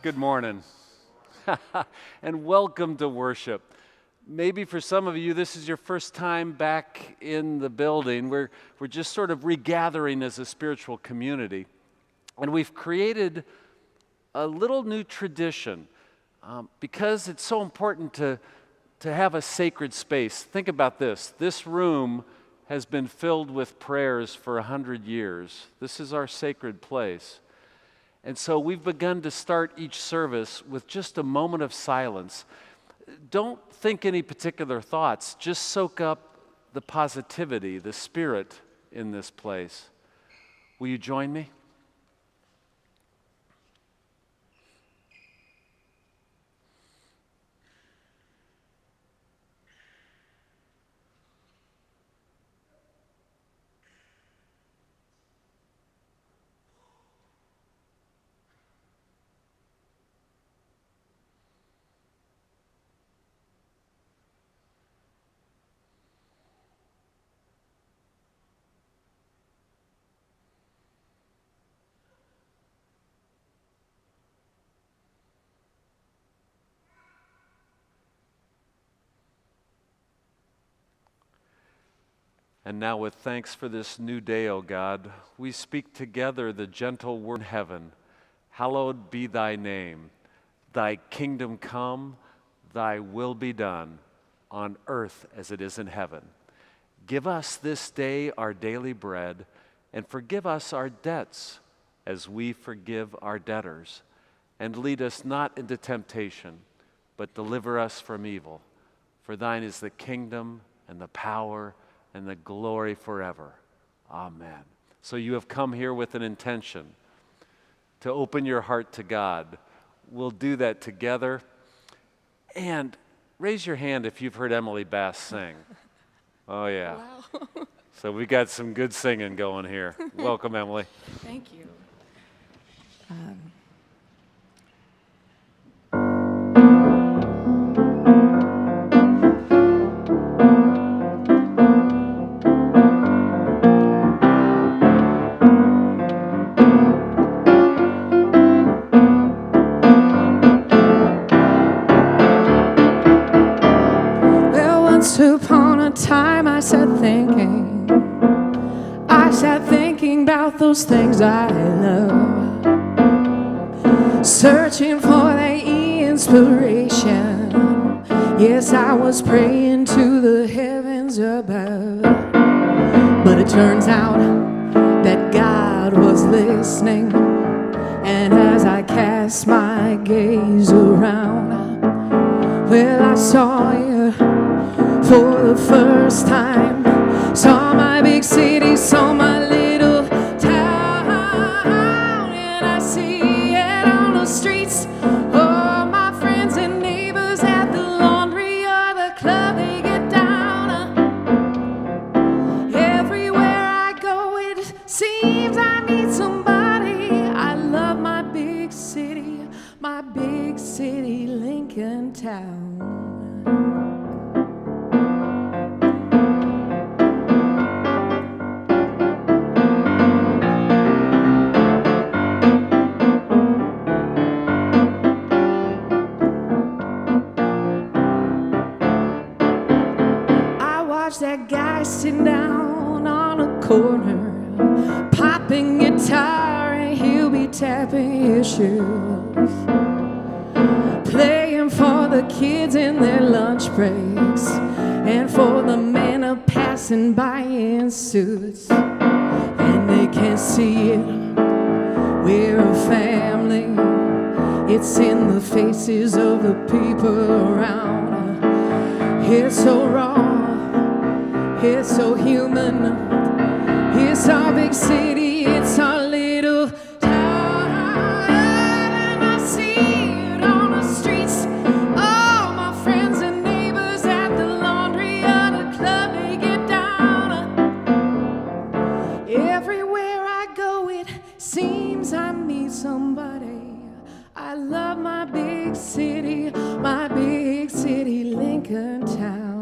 Good morning, and welcome to worship. Maybe for some of you, this is your first time back in the building. We're just sort of regathering as a spiritual community, and we've created a little new tradition because it's so important to have a sacred space. Think about this. This room has been filled with prayers for 100 years. This is our sacred place. And so we've begun to start each service with just a moment of silence. Don't think any particular thoughts. Just soak up the positivity, the spirit in this place. Will you join me? And now with thanks for this new day, O God, we speak together the gentle word in heaven. Hallowed be thy name. Thy kingdom come, thy will be done, on earth as it is in heaven. Give us this day our daily bread, and forgive us our debts as we forgive our debtors. And lead us not into temptation, but deliver us from evil. For thine is the kingdom and the power and the glory forever. Amen. So you have come here with an intention to open your heart to God. We'll do that together. And raise your hand if you've heard Emily Bass sing. Oh, yeah. Wow. So we got some good singing going here. Welcome, Emily. Thank you. Once upon a time I sat thinking about those things I love, searching for the inspiration. Yes, I was praying to the heavens above, but it turns out that God was listening. And as I cast my gaze around, well, I saw you for the first time. Saw my big city, saw my little town, and I see it on the streets. Oh, my friends and neighbors at the laundry or the club, they get down. Everywhere I go, it seems I meet somebody. I love my big city, Lincoln Town. That guy sitting down on a corner, popping guitar, and he'll be tapping his shoes, playing for the kids in their lunch breaks, and for the men are passing by in suits, and they can't see it. We're a family. It's in the faces of the people around. It's so wrong. It's so human. It's our big city. It's our little town. And I see it on the streets. All my friends and neighbors at the laundry or the club, they get down. Everywhere I go, it seems I meet somebody. I love my big city, Lincoln Town.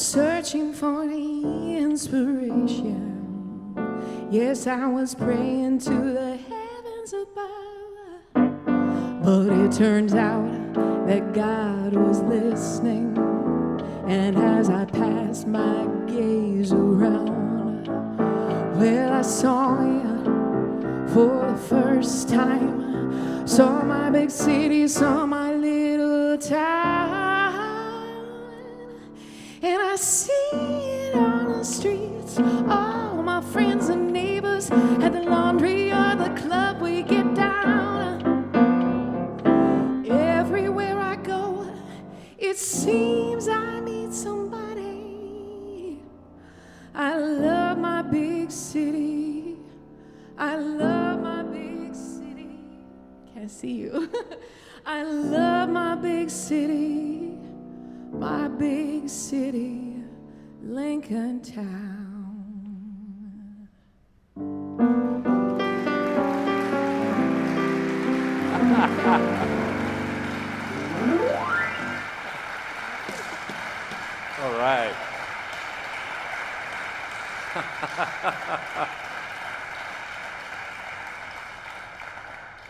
searching for the inspiration. Yes, I was praying to the heavens above, but it turns out that God was listening. And as I passed my gaze around, well, I saw you for the first time. Saw my big city, saw my little town, and I see it on the streets. All my friends and neighbors at the laundry or the club, we get down. Everywhere I go, it seems I meet somebody. I love my big city. I love my big city. Can't see you. I love my big city. My big city, Lincoln Town. All right.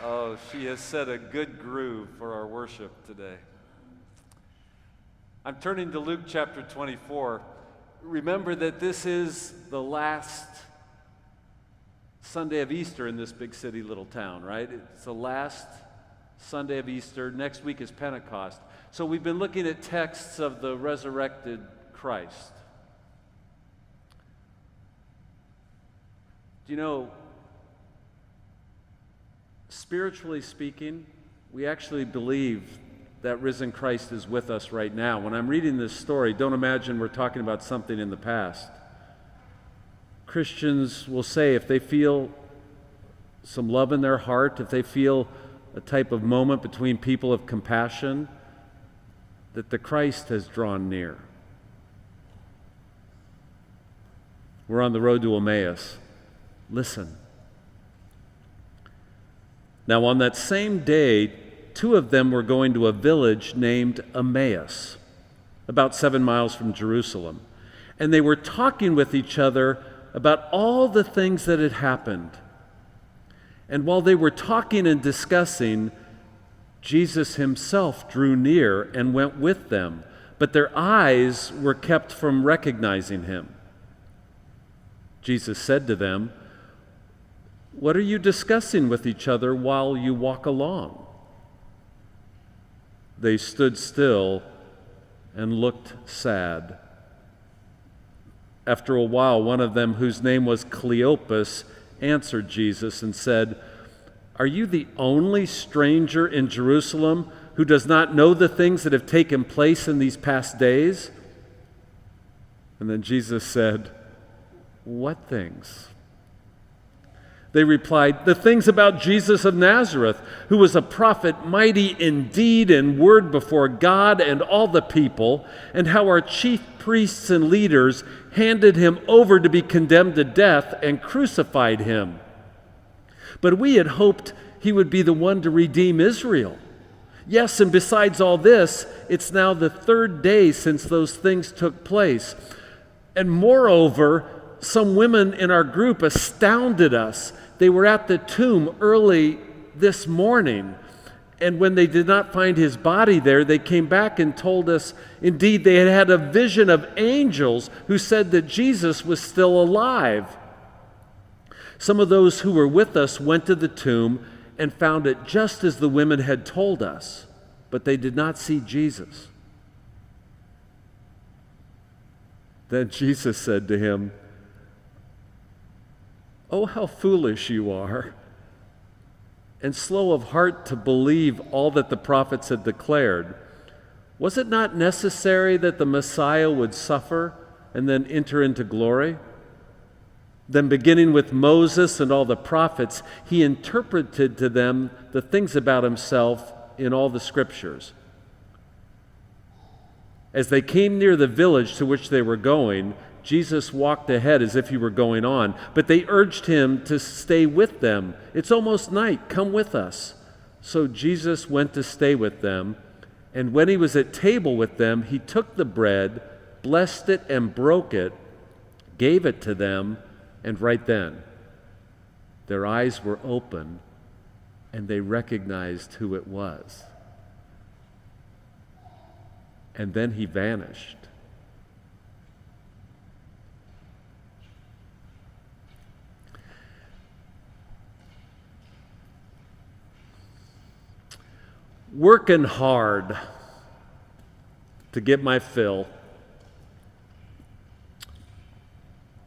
Oh, she has set a good groove for our worship today. I'm turning to Luke chapter 24. Remember that this is the last Sunday of Easter in this big city, little town, right? It's the last Sunday of Easter. Next week is Pentecost. So we've been looking at texts of the resurrected Christ. Do you know, spiritually speaking, we actually believe that risen Christ is with us right now. When I'm reading this story, don't imagine we're talking about something in the past. Christians will say if they feel some love in their heart, if they feel a type of moment between people of compassion, that the Christ has drawn near. We're on the road to Emmaus. Listen. Now, on that same day, two of them were going to a village named Emmaus, about 7 miles from Jerusalem. And they were talking with each other about all the things that had happened. And while they were talking and discussing, Jesus himself drew near and went with them, but their eyes were kept from recognizing him. Jesus said to them, "What are you discussing with each other while you walk along?" They stood still and looked sad. After a while, one of them, whose name was Cleopas, answered Jesus and said, "Are you the only stranger in Jerusalem who does not know the things that have taken place in these past days?" And then Jesus said, "What things?" They replied, "The things about Jesus of Nazareth, who was a prophet, mighty in deed and word before God and all the people, and how our chief priests and leaders handed him over to be condemned to death and crucified him. But we had hoped he would be the one to redeem Israel. Yes, and besides all this, it's now the third day since those things took place. And moreover, some women in our group astounded us. They were at the tomb early this morning, and when they did not find his body there, they came back and told us, indeed, they had had a vision of angels who said that Jesus was still alive. Some of those who were with us went to the tomb and found it just as the women had told us, but they did not see Jesus." Then Jesus said to him, "Oh, how foolish you are, and slow of heart to believe all that the prophets had declared. Was it not necessary that the Messiah would suffer and then enter into glory?" Then, beginning with Moses and all the prophets, he interpreted to them the things about himself in all the scriptures. As they came near the village to which they were going, Jesus walked ahead as if he were going on, but they urged him to stay with them. "It's almost night, come with us." So Jesus went to stay with them, and when he was at table with them, he took the bread, blessed it and broke it, gave it to them, and right then, their eyes were open and they recognized who it was. And then he vanished. Working hard to get my fill.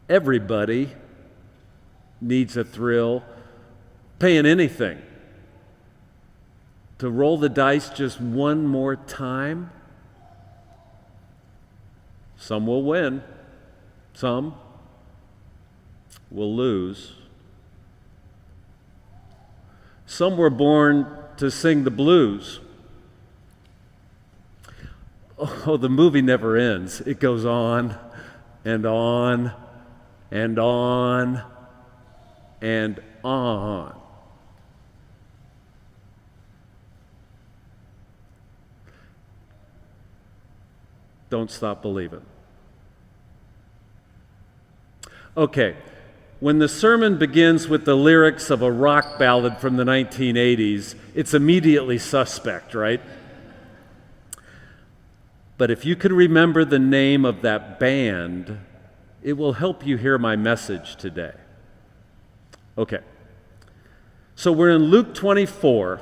Everybody needs a thrill, paying anything to roll the dice just one more time. Some will win, some will lose. Some were born to sing the blues. Oh, the movie never ends. It goes on and on and on and on. Don't stop believing. Okay, when the sermon begins with the lyrics of a rock ballad from the 1980s, it's immediately suspect, right? But if you can remember the name of that band, it will help you hear my message today. Okay, so we're in Luke 24.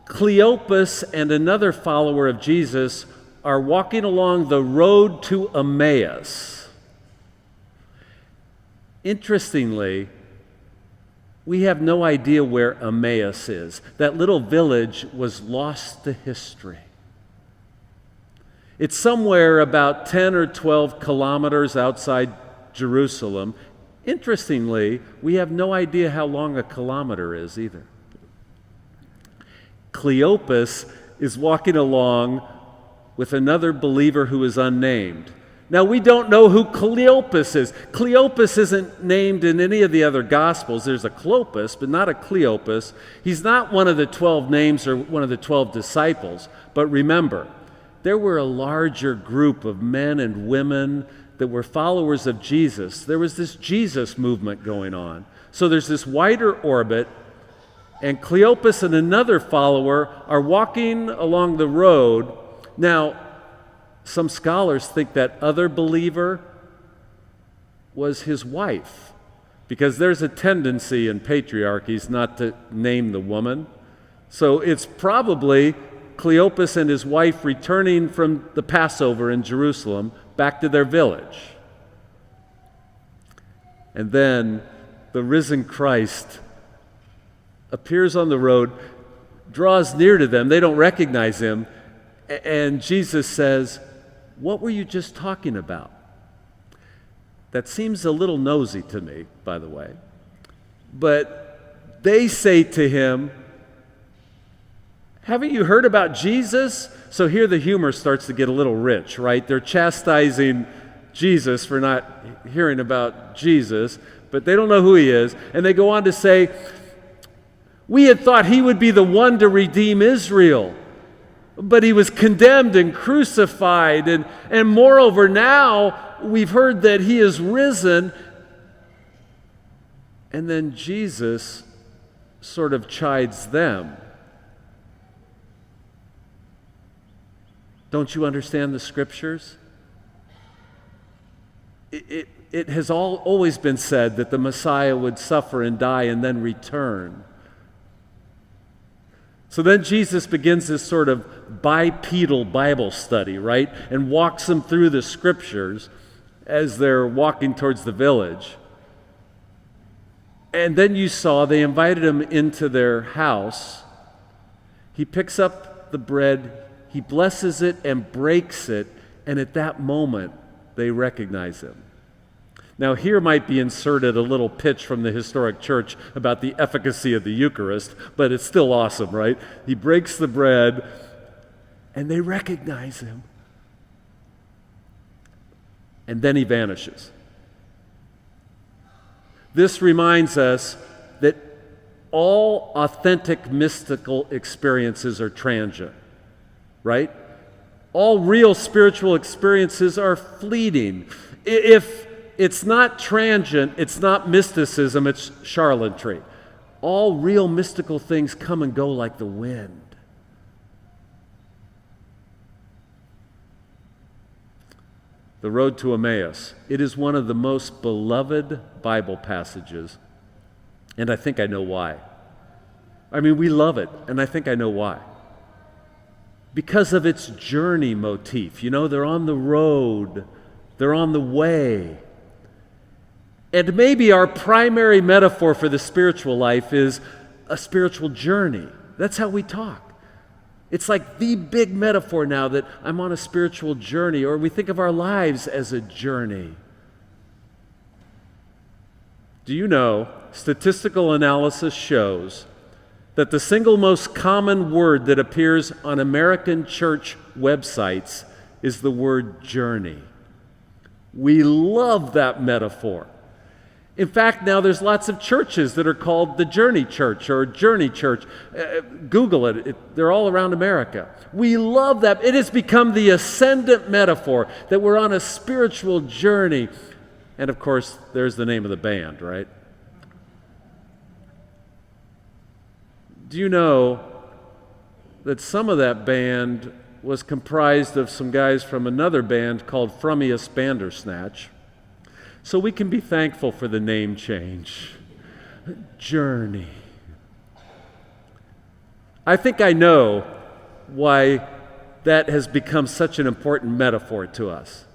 Cleopas and another follower of Jesus are walking along the road to Emmaus. Interestingly, we have no idea where Emmaus is. That little village was lost to history. It's somewhere about 10 or 12 kilometers outside Jerusalem. Interestingly, we have no idea how long a kilometer is either. Cleopas is walking along with another believer who is unnamed. Now, we don't know who Cleopas is. Cleopas isn't named in any of the other Gospels. There's a Clopas, but not a Cleopas. He's not one of the 12 names or one of the 12 disciples. But remember, there were a larger group of men and women that were followers of Jesus. There was this Jesus movement going on. So there's this wider orbit, and Cleopas and another follower are walking along the road. Now, some scholars think that other believer was his wife, because there's a tendency in patriarchies not to name the woman. So it's probably Cleopas and his wife returning from the Passover in Jerusalem back to their village. And then the risen Christ appears on the road, draws near to them. They don't recognize him. And Jesus says, "What were you just talking about?" That seems a little nosy to me, by the way. But they say to him, "Haven't you heard about Jesus?" So here the humor starts to get a little rich, right? They're chastising Jesus for not hearing about Jesus, but they don't know who he is. And they go on to say, "We had thought he would be the one to redeem Israel. But he was condemned and crucified, and moreover now we've heard that he is risen." And then Jesus sort of chides them. Don't you understand the scriptures? It has always been said that the Messiah would suffer and die and then return. So then Jesus begins this sort of bipedal Bible study, right? And walks them through the scriptures as they're walking towards the village. And then you saw they invited him into their house. He picks up the bread, he blesses it and breaks it, and at that moment they recognize him. Now, here might be inserted a little pitch from the historic church about the efficacy of the Eucharist, but it's still awesome, right? He breaks the bread, and they recognize him. And then he vanishes. This reminds us that all authentic mystical experiences are transient, right? All real spiritual experiences are fleeting. If it's not transient, it's not mysticism, it's charlatanry. All real mystical things come and go like the wind. The road to Emmaus. It is one of the most beloved Bible passages, and I think I know why. I mean, we love it, and I think I know why. Because of its journey motif. You know, they're on the road, they're on the way. And maybe our primary metaphor for the spiritual life is a spiritual journey. That's how we talk. It's like the big metaphor now that I'm on a spiritual journey, or we think of our lives as a journey. Do you know, statistical analysis shows that the single most common word that appears on American church websites is the word journey. We love that metaphor. In fact, now there's lots of churches that are called the Journey Church or Journey Church. Google it. They're all around America. We love that. It has become the ascendant metaphor that we're on a spiritual journey. And of course, there's the name of the band, right? Do you know that some of that band was comprised of some guys from another band called Frummius Bandersnatch? So we can be thankful for the name change. Journey. I think I know why that has become such an important metaphor to us.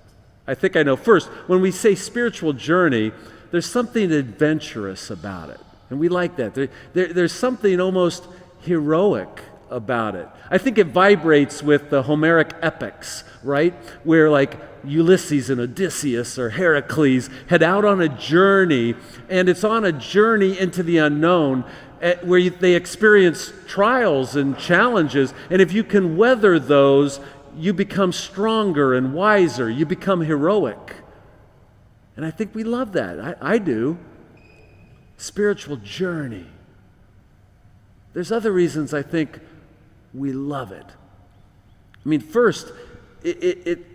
I think I know. First, when we say spiritual journey, there's something adventurous about it. And we like that. There's something almost heroic about it. I think it vibrates with the Homeric epics, right? Where like Ulysses and Odysseus or Heracles head out on a journey, and it's on a journey into the unknown where they experience trials and challenges, and if you can weather those, you become stronger and wiser. You become heroic. And I think we love that. I do. Spiritual journey. There's other reasons I think we love it. I mean, first, it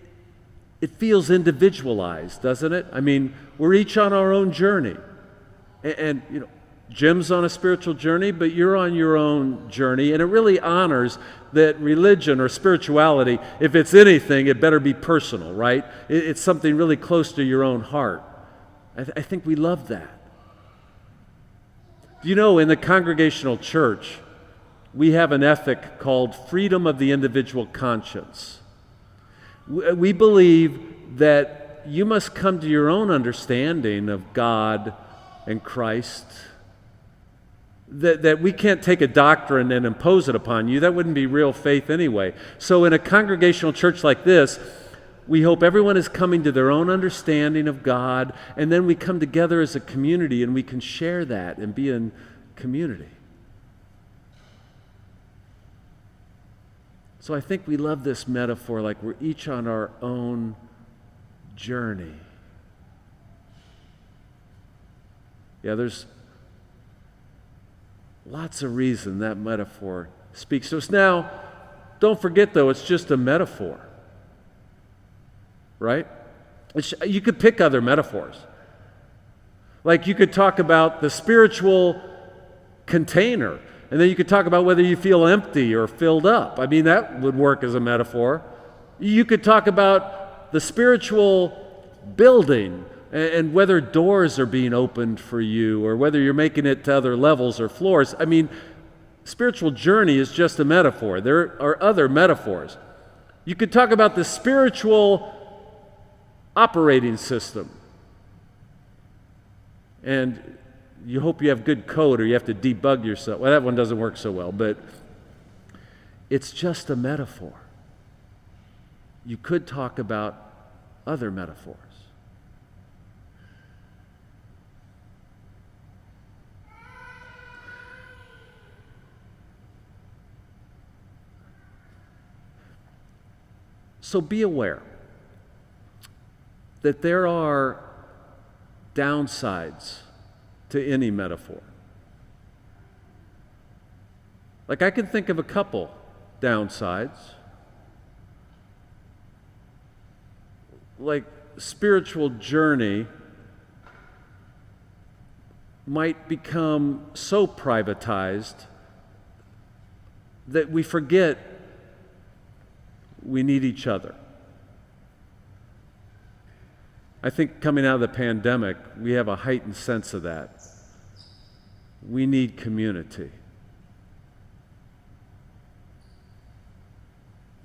feels individualized, doesn't it? I mean, we're each on our own journey. And you know, Jim's on a spiritual journey, but you're on your own journey. And it really honors that religion or spirituality, if it's anything, it better be personal, right? It's something really close to your own heart. I think we love that. You know, in the Congregational Church, we have an ethic called freedom of the individual conscience. We believe that you must come to your own understanding of God and Christ, that we can't take a doctrine and impose it upon you. That wouldn't be real faith anyway. So in a congregational church like this, we hope everyone is coming to their own understanding of God, and then we come together as a community and we can share that and be in community. So I think we love this metaphor, like we're each on our own journey. Yeah, there's lots of reason that metaphor speaks to us. Now, don't forget though, it's just a metaphor. Right? You could pick other metaphors. Like you could talk about the spiritual container, and then you could talk about whether you feel empty or filled up. I mean, that would work as a metaphor. You could talk about the spiritual building and whether doors are being opened for you or whether you're making it to other levels or floors. I mean, spiritual journey is just a metaphor. There are other metaphors. You could talk about the spiritual operating system. And you hope you have good code or you have to debug yourself. Well, that one doesn't work so well, but it's just a metaphor. You could talk about other metaphors. So be aware that there are downsides to any metaphor. Like I can think of a couple downsides. spiritual journey might become so privatized that we forget we need each other. I think coming out of the pandemic, we have a heightened sense of that. We need community.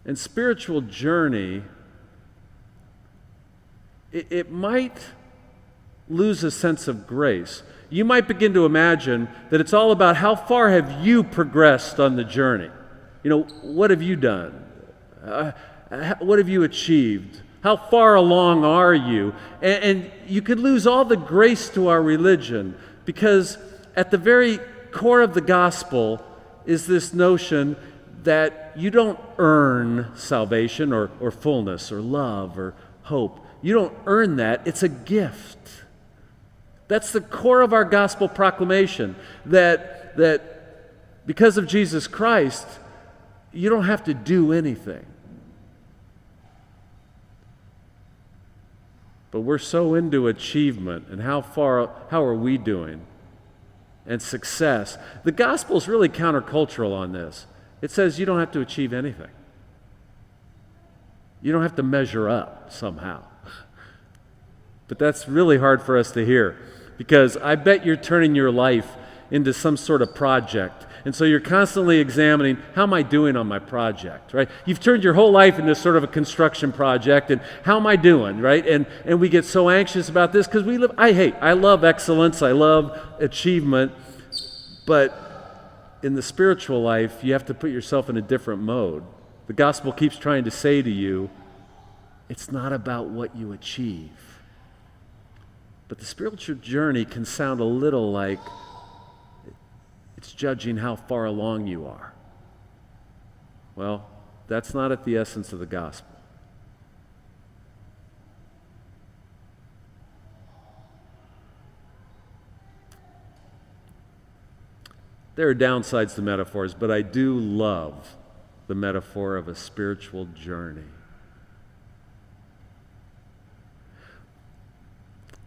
And spiritual journey, it might lose a sense of grace. You might begin to imagine that it's all about how far have you progressed on the journey. What have you done? What have you achieved? How far along are you? And you could lose all the grace to our religion, because at the very core of the gospel is this notion that you don't earn salvation or fullness or love or hope. You don't earn that. It's a gift. That's the core of our gospel proclamation, that because of Jesus Christ, you don't have to do anything. But we're so into achievement and how are we doing, and success. The gospel is really countercultural on this. It says you don't have to achieve anything. You don't have to measure up somehow. But that's really hard for us to hear, because I bet you're turning your life into some sort of project. And so you're constantly examining, how am I doing on my project, right? You've turned your whole life into sort of a construction project, and how am I doing, right? And we get so anxious about this because I love excellence, I love achievement, but in the spiritual life, you have to put yourself in a different mode. The gospel keeps trying to say to you, it's not about what you achieve. But the spiritual journey can sound a little like it's judging how far along you are. Well, that's not at the essence of the gospel. There are downsides to metaphors, but I do love the metaphor of a spiritual journey.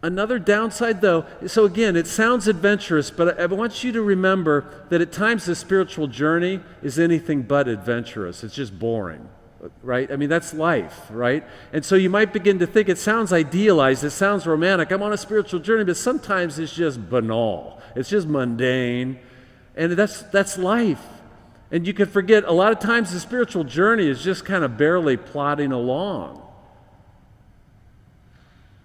Another downside, though, so again, it sounds adventurous, but I want you to remember that at times the spiritual journey is anything but adventurous. It's just boring, right? I mean, that's life, right? And so you might begin to think it sounds idealized, it sounds romantic. I'm on a spiritual journey, but sometimes it's just banal. It's just mundane, and that's life. And you can forget, a lot of times the spiritual journey is just kind of barely plodding along.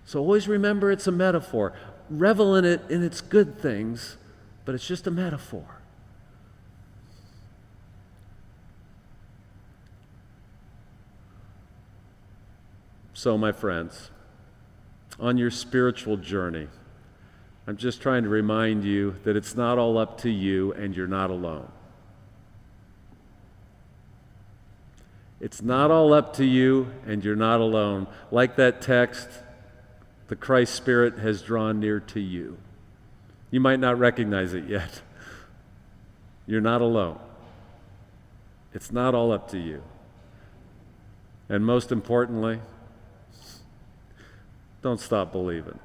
So always remember it's a metaphor. Revel in it in its good things, but it's just a metaphor. So, my friends, on your spiritual journey, I'm just trying to remind you that it's not all up to you and you're not alone. It's not all up to you and you're not alone. Like that text, the Christ Spirit has drawn near to you. You might not recognize it yet. You're not alone. It's not all up to you. And most importantly, don't stop believing.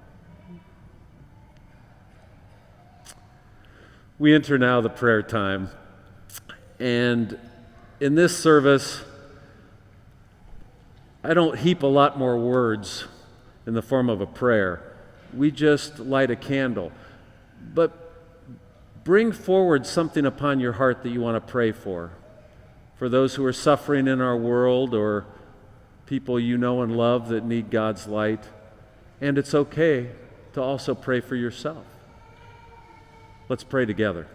We enter now the prayer time. And in this service, I don't heap a lot more words in the form of a prayer. We just light a candle. But bring forward something upon your heart that you want to pray for those who are suffering in our world, or people you know and love that need God's light. And it's okay to also pray for yourself. Let's pray together.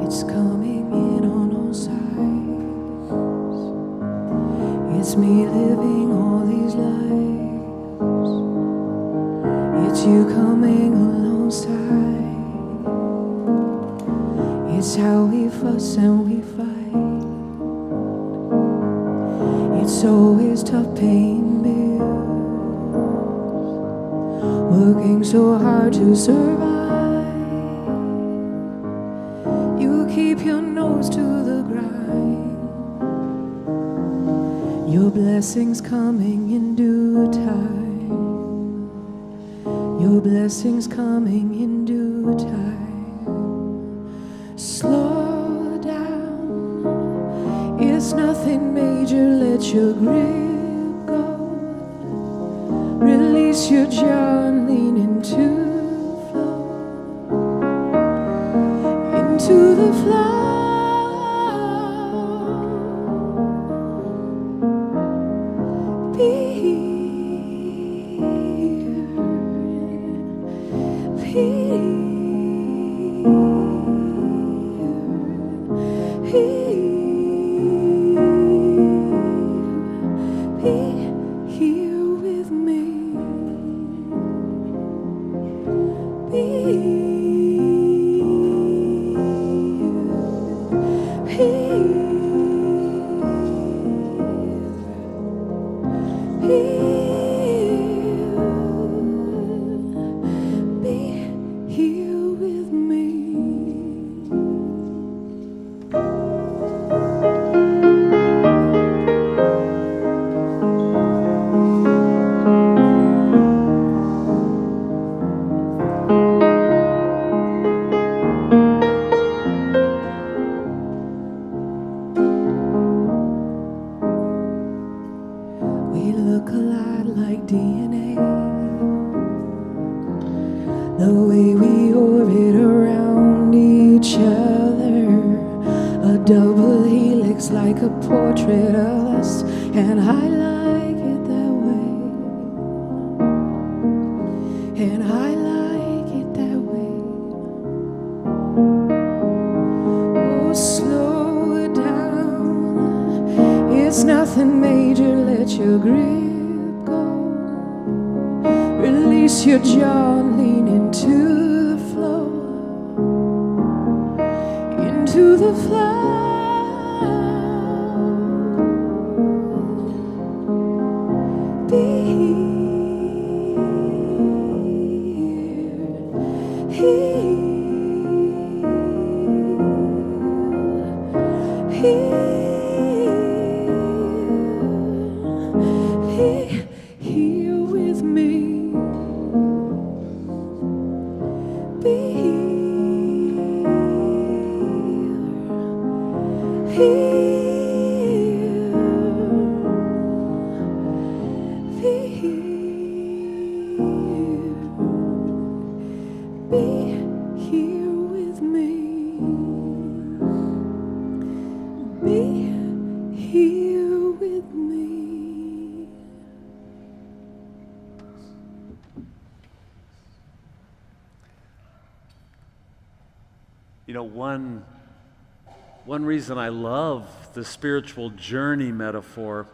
It's coming in on all sides. It's me living all these lives. It's you coming alongside. It's how we fuss and we fight. It's always tough paying bills, working so hard to survive. You keep your nose to the grind. Your blessings coming in due time. Your blessings coming in due time. Slow down, it's nothing major, let your grip go. Release your jaw and lean into the flow. Into the flow. Be here. Be here with me. We look a lot like DNA. The way we orbit around each other, a double helix like a portrait of us, and I like it that way. And I like it that way. Oh, slow it down. It's nothing major, let your grip go. Release your jaw and lean into the flow. Into the flow. Be here. Here with me. Be here with me. Be here with me. You know, one reason I love the spiritual journey metaphor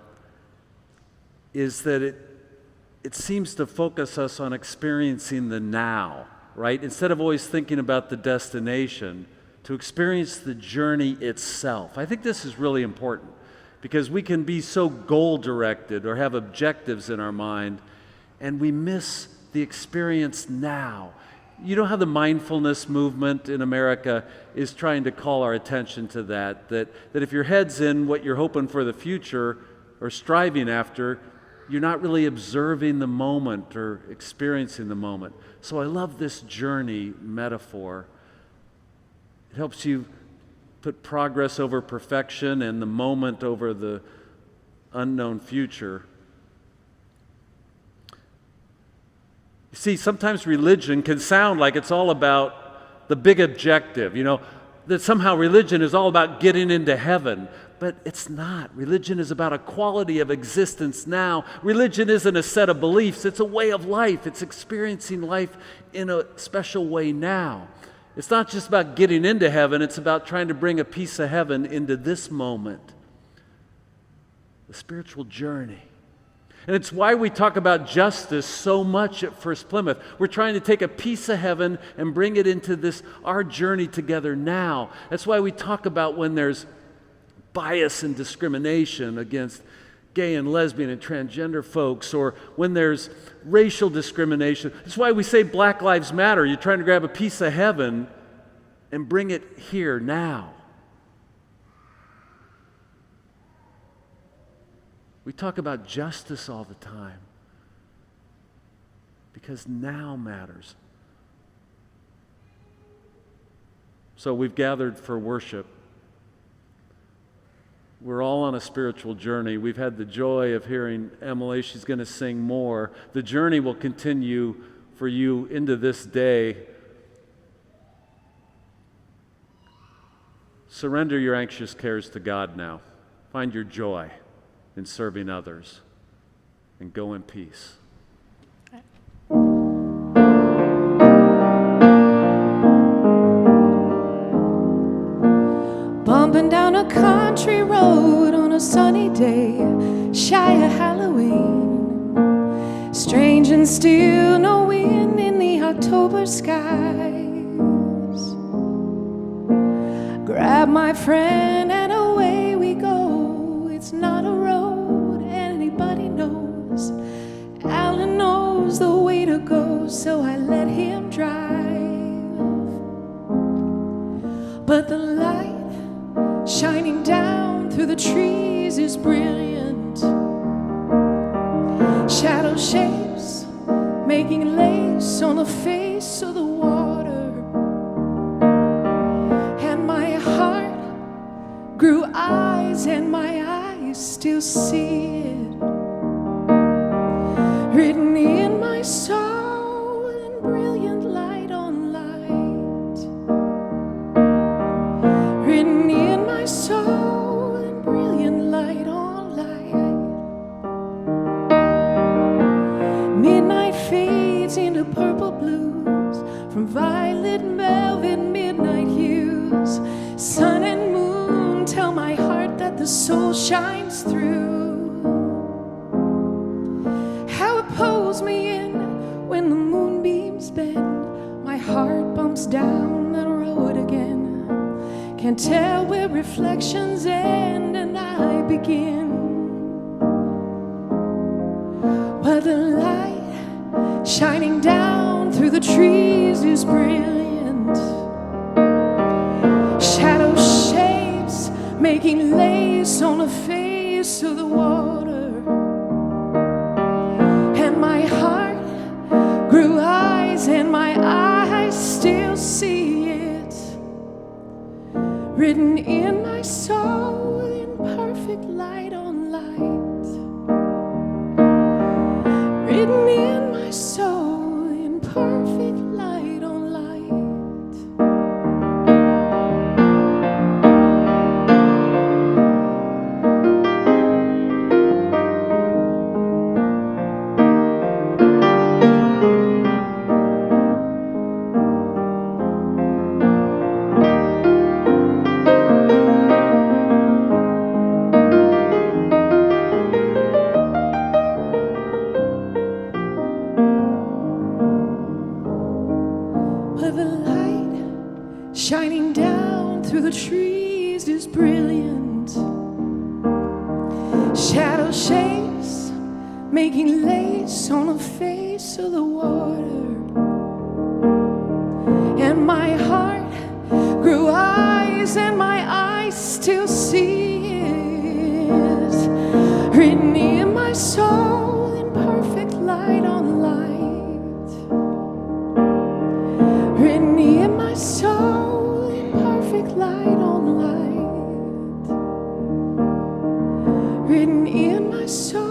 is that it seems to focus us on experiencing the now, right? Instead of always thinking about the destination, to experience the journey itself. I think this is really important because we can be so goal-directed or have objectives in our mind, and we miss the experience now. You know how the mindfulness movement in America is trying to call our attention to that if your head's in what you're hoping for the future or striving after, you're not really observing the moment or experiencing the moment. So I love this journey metaphor. It helps you put progress over perfection and the moment over the unknown future. You see, sometimes religion can sound like it's all about the big objective, you know, that somehow religion is all about getting into heaven. But it's not. Religion is about a quality of existence now. Religion isn't a set of beliefs, it's a way of life. It's experiencing life in a special way now. It's not just about getting into heaven, it's about trying to bring a piece of heaven into this moment. The spiritual journey. And it's why we talk about justice so much at First-Plymouth. We're trying to take a piece of heaven and bring it into this, our journey together now. That's why we talk about when there's bias and discrimination against gay and lesbian and transgender folks, or when there's racial discrimination. That's why we say Black Lives Matter. You're trying to grab a piece of heaven and bring it here now. We talk about justice all the time because now matters. So we've gathered for worship. We're all on a spiritual journey. We've had the joy of hearing Emily. She's going to sing more. The journey will continue for you into this day. Surrender your anxious cares to God now. Find your joy in serving others, and go in peace. Bumping down a country road on a sunny day, shy of Halloween. Strange and still, no wind in the October skies. Grab my friend and away we go. It's not a road anybody knows. Alan knows the way to go, so I let him drive. But the light shining down through the trees is brilliant. Shadow shapes making lace on the face of the water. And my heart grew eyes, and my eyes still see it written in my soul in brilliant light on light. Written in my soul in brilliant light on light. Midnight fades into purple blues, from violet velvet midnight hues. Sun and moon tell my heart that the soul shines through. How it pulls me in when the moonbeams bend. My heart bumps down the road again. Can't tell where reflections end and I begin. But the light shining down through the trees is brilliant. Shadow shapes making lace on the face of the water. And my heart grew eyes, and my eyes still see it written in my soul in perfect light on light. Written in my soul in perfect light on light. But the light shining down through the trees is brilliant. Shadow shapes making lace on the face of the water. And my heart grew eyes, and my eyes still see it written in my soul in perfect light on light. Written in my soul in perfect light on light. Written in my soul.